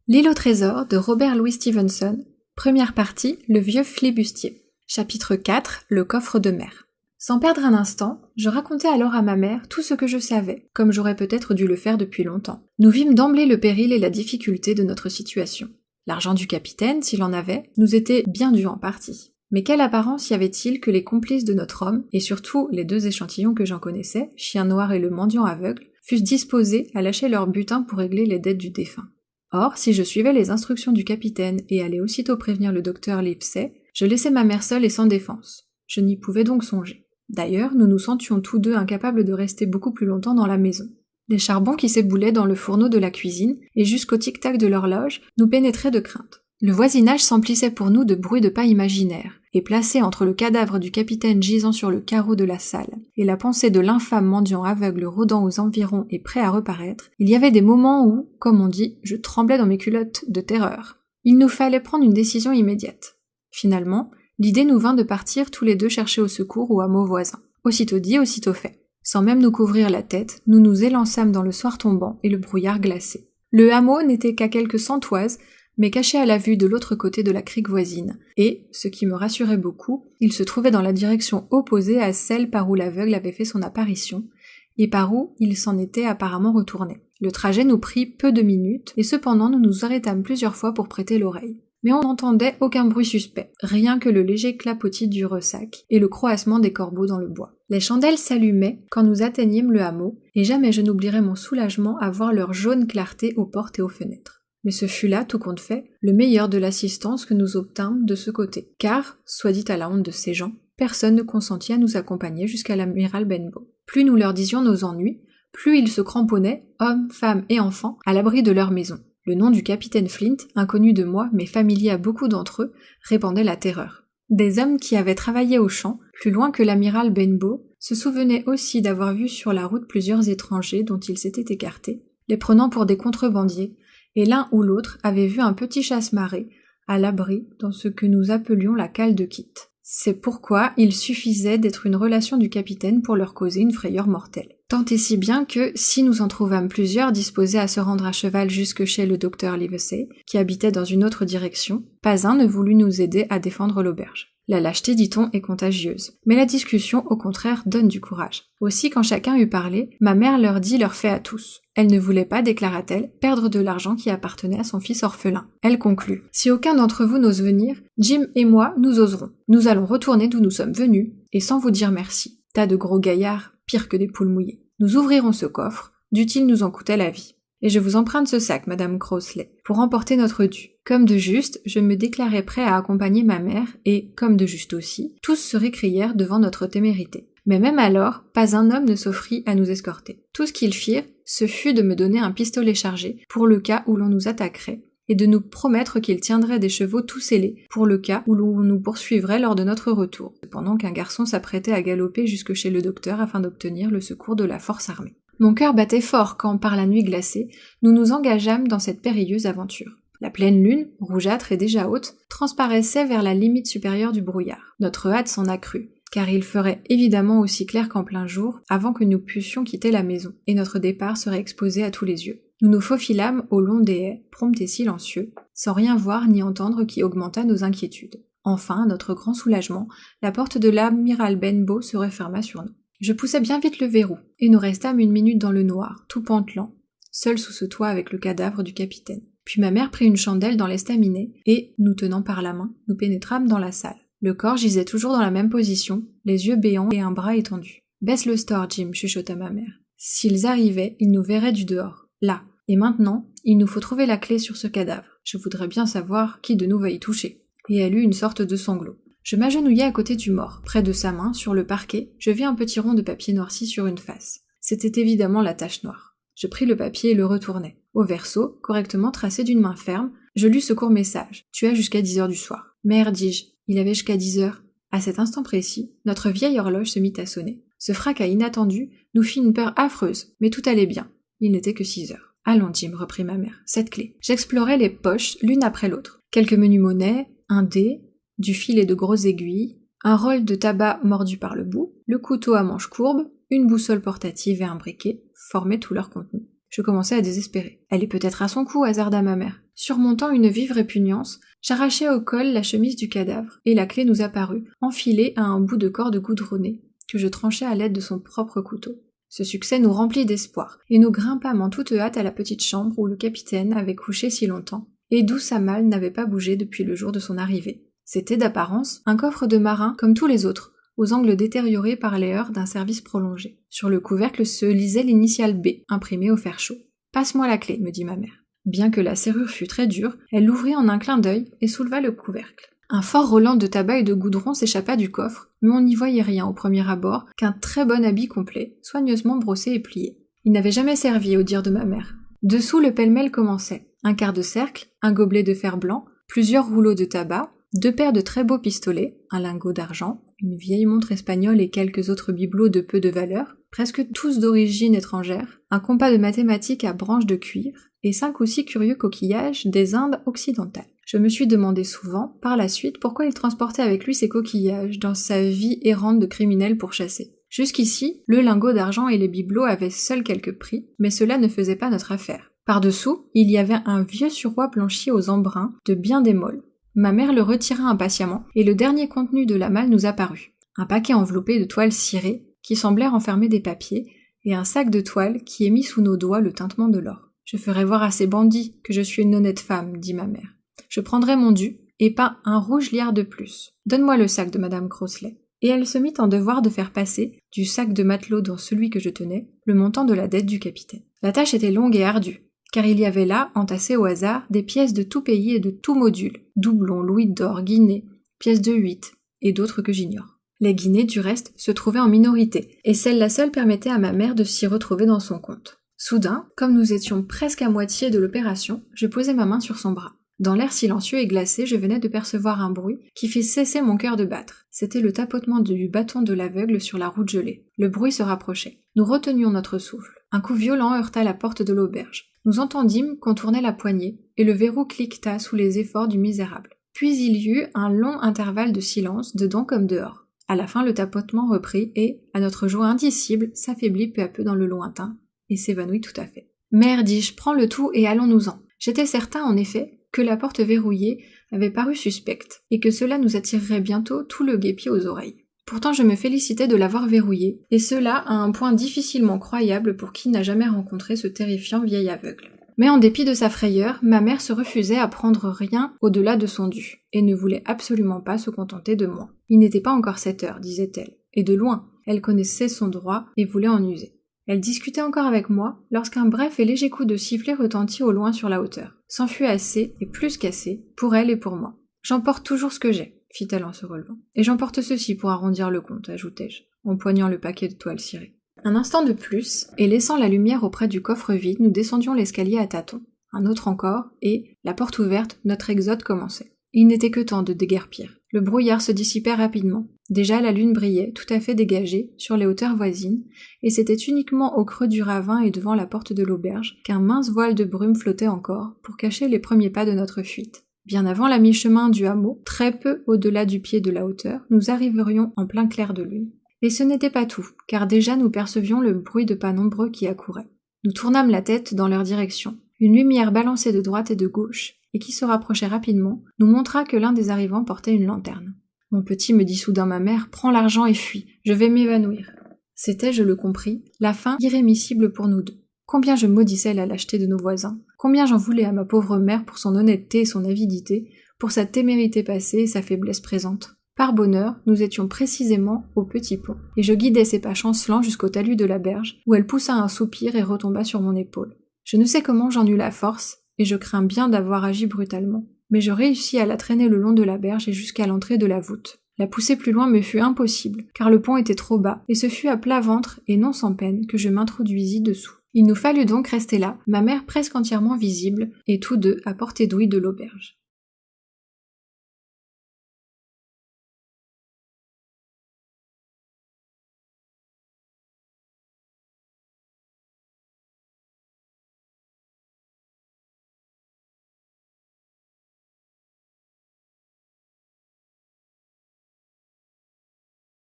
L'île au trésor de Robert Louis Stevenson, première partie, le vieux flibustier. Chapitre 4, le coffre de mer. Sans perdre un instant, je racontai alors à ma mère tout ce que je savais, comme j'aurais peut-être dû le faire depuis longtemps. Nous vîmes d'emblée le péril et la difficulté de notre situation. L'argent du capitaine, s'il en avait, nous était bien dû en partie. Mais quelle apparence y avait-il que les complices de notre homme, et surtout les deux échantillons que j'en connaissais, Chien Noir et le mendiant aveugle, fussent disposés à lâcher leur butin pour régler les dettes du défunt. Or, si je suivais les instructions du capitaine et allais aussitôt prévenir le docteur Livesey, je laissais ma mère seule et sans défense. Je n'y pouvais donc songer. D'ailleurs, nous nous sentions tous deux incapables de rester beaucoup plus longtemps dans la maison. Les charbons qui s'éboulaient dans le fourneau de la cuisine, et jusqu'au tic-tac de l'horloge, nous pénétraient de crainte. Le voisinage s'emplissait pour nous de bruits de pas imaginaires, et placé entre le cadavre du capitaine gisant sur le carreau de la salle, et la pensée de l'infâme mendiant aveugle rôdant aux environs et prêt à reparaître, il y avait des moments où, comme on dit, je tremblais dans mes culottes de terreur. Il nous fallait prendre une décision immédiate. Finalement, l'idée nous vint de partir tous les deux chercher au secours au hameau voisin. Aussitôt dit, aussitôt fait. Sans même nous couvrir la tête, nous nous élançâmes dans le soir tombant et le brouillard glacé. Le hameau n'était qu'à quelques 100 toises, mais caché à la vue de l'autre côté de la crique voisine, et, ce qui me rassurait beaucoup, il se trouvait dans la direction opposée à celle par où l'aveugle avait fait son apparition, et par où il s'en était apparemment retourné. Le trajet nous prit peu de minutes, et cependant nous nous arrêtâmes plusieurs fois pour prêter l'oreille. Mais on n'entendait aucun bruit suspect, rien que le léger clapotis du ressac et le croassement des corbeaux dans le bois. Les chandelles s'allumaient quand nous atteignîmes le hameau, et jamais je n'oublierai mon soulagement à voir leur jaune clarté aux portes et aux fenêtres. Mais ce fut là, tout compte fait, le meilleur de l'assistance que nous obtînmes de ce côté, car, soit dit à la honte de ces gens, personne ne consentit à nous accompagner jusqu'à l'amiral Benbow. Plus nous leur disions nos ennuis, plus ils se cramponnaient, hommes, femmes et enfants, à l'abri de leur maison. Le nom du capitaine Flint, inconnu de moi mais familier à beaucoup d'entre eux, répandait la terreur. Des hommes qui avaient travaillé au champ, plus loin que l'amiral Benbow, se souvenaient aussi d'avoir vu sur la route plusieurs étrangers dont ils s'étaient écartés, les prenant pour des contrebandiers, et l'un ou l'autre avait vu un petit chasse-marée, à l'abri dans ce que nous appelions la cale de Kit. C'est pourquoi il suffisait d'être une relation du capitaine pour leur causer une frayeur mortelle. Tant et si bien que, si nous en trouvâmes plusieurs disposés à se rendre à cheval jusque chez le docteur Livesey, qui habitait dans une autre direction, pas un ne voulut nous aider à défendre l'auberge. La lâcheté, dit-on, est contagieuse, mais la discussion, au contraire, donne du courage. Aussi, quand chacun eut parlé, ma mère leur dit leur fait à tous. Elle ne voulait pas, déclara-t-elle, perdre de l'argent qui appartenait à son fils orphelin. Elle conclut. Si aucun d'entre vous n'ose venir, Jim et moi, nous oserons. Nous allons retourner d'où nous sommes venus, et sans vous dire merci. Tas de gros gaillards, pire que des poules mouillées. Nous ouvrirons ce coffre, dût-il nous en coûter la vie. Et je vous emprunte ce sac, Madame Crossley, pour emporter notre dû. Comme de juste, je me déclarai prêt à accompagner ma mère, et, comme de juste aussi, tous se récrièrent devant notre témérité. Mais même alors, pas un homme ne s'offrit à nous escorter. Tout ce qu'ils firent, ce fut de me donner un pistolet chargé, pour le cas où l'on nous attaquerait, et de nous promettre qu'ils tiendraient des chevaux tout scellés, pour le cas où l'on nous poursuivrait lors de notre retour, pendant qu'un garçon s'apprêtait à galoper jusque chez le docteur afin d'obtenir le secours de la force armée. Mon cœur battait fort quand, par la nuit glacée, nous nous engageâmes dans cette périlleuse aventure. La pleine lune, rougeâtre et déjà haute, transparaissait vers la limite supérieure du brouillard. Notre hâte s'en accrut, car il ferait évidemment aussi clair qu'en plein jour, avant que nous pussions quitter la maison, et notre départ serait exposé à tous les yeux. Nous nous faufilâmes au long des haies, prompts et silencieux, sans rien voir ni entendre qui augmentât nos inquiétudes. Enfin, à notre grand soulagement, la porte de l'amiral Benbow se referma sur nous. Je poussai bien vite le verrou, et nous restâmes une minute dans le noir, tout pantelant, seuls sous ce toit avec le cadavre du capitaine. Puis ma mère prit une chandelle dans l'estaminet, et, nous tenant par la main, nous pénétrâmes dans la salle. Le corps gisait toujours dans la même position, les yeux béants et un bras étendu. « Baisse le store, Jim » chuchota ma mère. « S'ils arrivaient, ils nous verraient du dehors. Là. Et maintenant, il nous faut trouver la clé sur ce cadavre. Je voudrais bien savoir qui de nous va y toucher. » Et elle eut une sorte de sanglot. Je m'agenouillai à côté du mort. Près de sa main, sur le parquet, je vis un petit rond de papier noirci sur une face. C'était évidemment la tache noire. Je pris le papier et le retournai. Au verso, correctement tracé d'une main ferme, je lus ce court message. « Tu as jusqu'à 10h du soir. » « Mère, dis-je, il avait jusqu'à 10h. » À cet instant précis, notre vieille horloge se mit à sonner. Ce fracas inattendu nous fit une peur affreuse, mais tout allait bien. Il n'était que 6h. « Allons, Jim, reprit ma mère, cette clé. » J'explorai les poches l'une après l'autre. Quelques menus monnaies, un dé, du fil et de grosses aiguilles, un rôle de tabac mordu par le bout, le couteau à manche courbe, une boussole portative et un briquet formaient tout leur contenu. Je commençais à désespérer. Elle est peut-être à son cou, hasarda ma mère. Surmontant une vive répugnance, j'arrachai au col la chemise du cadavre, et la clé nous apparut, enfilée à un bout de corde goudronnée, que je tranchai à l'aide de son propre couteau. Ce succès nous remplit d'espoir, et nous grimpâmes en toute hâte à la petite chambre où le capitaine avait couché si longtemps, et d'où sa malle n'avait pas bougé depuis le jour de son arrivée. C'était d'apparence un coffre de marin comme tous les autres, aux angles détériorés par les heures d'un service prolongé. Sur le couvercle se lisait l'initiale B, imprimée au fer chaud. « Passe-moi la clé, me dit ma mère. » Bien que la serrure fût très dure, elle l'ouvrit en un clin d'œil et souleva le couvercle. Un fort roulant de tabac et de goudron s'échappa du coffre, mais on n'y voyait rien au premier abord qu'un très bon habit complet, soigneusement brossé et plié. Il n'avait jamais servi, au dire de ma mère. Dessous, le pêle-mêle commençait. Un quart de cercle, un gobelet de fer blanc, plusieurs rouleaux de tabac, 2 paires de très beaux pistolets, un lingot d'argent, une vieille montre espagnole et quelques autres bibelots de peu de valeur, presque tous d'origine étrangère, un compas de mathématiques à branches de cuivre, et 5 ou 6 curieux coquillages des Indes occidentales. Je me suis demandé souvent, par la suite, pourquoi il transportait avec lui ces coquillages dans sa vie errante de criminel pourchassé. Jusqu'ici, le lingot d'argent et les bibelots avaient seuls quelques prix, mais cela ne faisait pas notre affaire. Par-dessous, il y avait un vieux suroît blanchi aux embruns de bien des molles. Ma mère le retira impatiemment, et le dernier contenu de la malle nous apparut. Un paquet enveloppé de toiles cirées, qui semblait renfermer des papiers, et un sac de toile qui émit sous nos doigts le tintement de l'or. « Je ferai voir à ces bandits que je suis une honnête femme, dit ma mère. Je prendrai mon dû, et pas un rouge liard de plus. Donne-moi le sac de madame Crossley. » Et elle se mit en devoir de faire passer, du sac de matelot dans celui que je tenais, le montant de la dette du capitaine. La tâche était longue et ardue, car il y avait là, entassées au hasard, des pièces de tout pays et de tout module, doublons, louis d'or, guinées, pièces de 8, et d'autres que j'ignore. Les guinées, du reste, se trouvaient en minorité, et celle-là seule permettait à ma mère de s'y retrouver dans son compte. Soudain, comme nous étions presque à moitié de l'opération, je posai ma main sur son bras. Dans l'air silencieux et glacé, je venais de percevoir un bruit qui fit cesser mon cœur de battre. C'était le tapotement du bâton de l'aveugle sur la route gelée. Le bruit se rapprochait. Nous retenions notre souffle. Un coup violent heurta la porte de l'auberge. Nous entendîmes qu'on tournait la poignée, et le verrou cliqueta sous les efforts du misérable. Puis il y eut un long intervalle de silence, dedans comme dehors. À la fin, le tapotement reprit et, à notre joie indicible, s'affaiblit peu à peu dans le lointain, et s'évanouit tout à fait. « Mère, dis-je, prends le tout et allons-nous-en. » J'étais certain, en effet, que la porte verrouillée avait paru suspecte, et que cela nous attirerait bientôt tout le guépier aux oreilles. Pourtant je me félicitais de l'avoir verrouillée, et cela à un point difficilement croyable pour qui n'a jamais rencontré ce terrifiant vieil aveugle. Mais en dépit de sa frayeur, ma mère se refusait à prendre rien au-delà de son dû, et ne voulait absolument pas se contenter de moi. Il n'était pas encore 7 heures, disait-elle, et de loin, elle connaissait son droit et voulait en user. Elle discutait encore avec moi, lorsqu'un bref et léger coup de sifflet retentit au loin sur la hauteur. C'en fut assez, et plus qu'assez, pour elle et pour moi. « J'emporte toujours ce que j'ai, » fit-elle en se relevant. « Et j'emporte ceci pour arrondir le compte, ajoutai-je, en poignant le paquet de toile cirée. Un instant de plus, et laissant la lumière auprès du coffre vide, nous descendions l'escalier à tâtons. Un autre encore, et, la porte ouverte, notre exode commençait. Il n'était que temps de déguerpir. Le brouillard se dissipait rapidement. Déjà la lune brillait, tout à fait dégagée, sur les hauteurs voisines, et c'était uniquement au creux du ravin et devant la porte de l'auberge qu'un mince voile de brume flottait encore pour cacher les premiers pas de notre fuite. Bien avant la mi-chemin du hameau, très peu au-delà du pied de la hauteur, nous arriverions en plein clair de lune. Et ce n'était pas tout, car déjà nous percevions le bruit de pas nombreux qui accouraient. Nous tournâmes la tête dans leur direction. Une lumière balancée de droite et de gauche, et qui se rapprochait rapidement, nous montra que l'un des arrivants portait une lanterne. « Mon petit, me dit soudain ma mère, prends l'argent et fuis, je vais m'évanouir. » C'était, je le compris, la fin irrémissible pour nous deux. Combien je maudissais la lâcheté de nos voisins, combien j'en voulais à ma pauvre mère pour son honnêteté et son avidité, pour sa témérité passée et sa faiblesse présente. Par bonheur, nous étions précisément au petit pont, et je guidais ses pas chancelants jusqu'au talus de la berge, où elle poussa un soupir et retomba sur mon épaule. Je ne sais comment j'en eus la force, et je crains bien d'avoir agi brutalement. Mais je réussis à la traîner le long de la berge et jusqu'à l'entrée de la voûte. La pousser plus loin me fut impossible, car le pont était trop bas, et ce fut à plat ventre, et non sans peine, que je m'introduisis dessous. Il nous fallut donc rester là, ma mère presque entièrement visible, et tous deux à portée d'ouïe de l'auberge.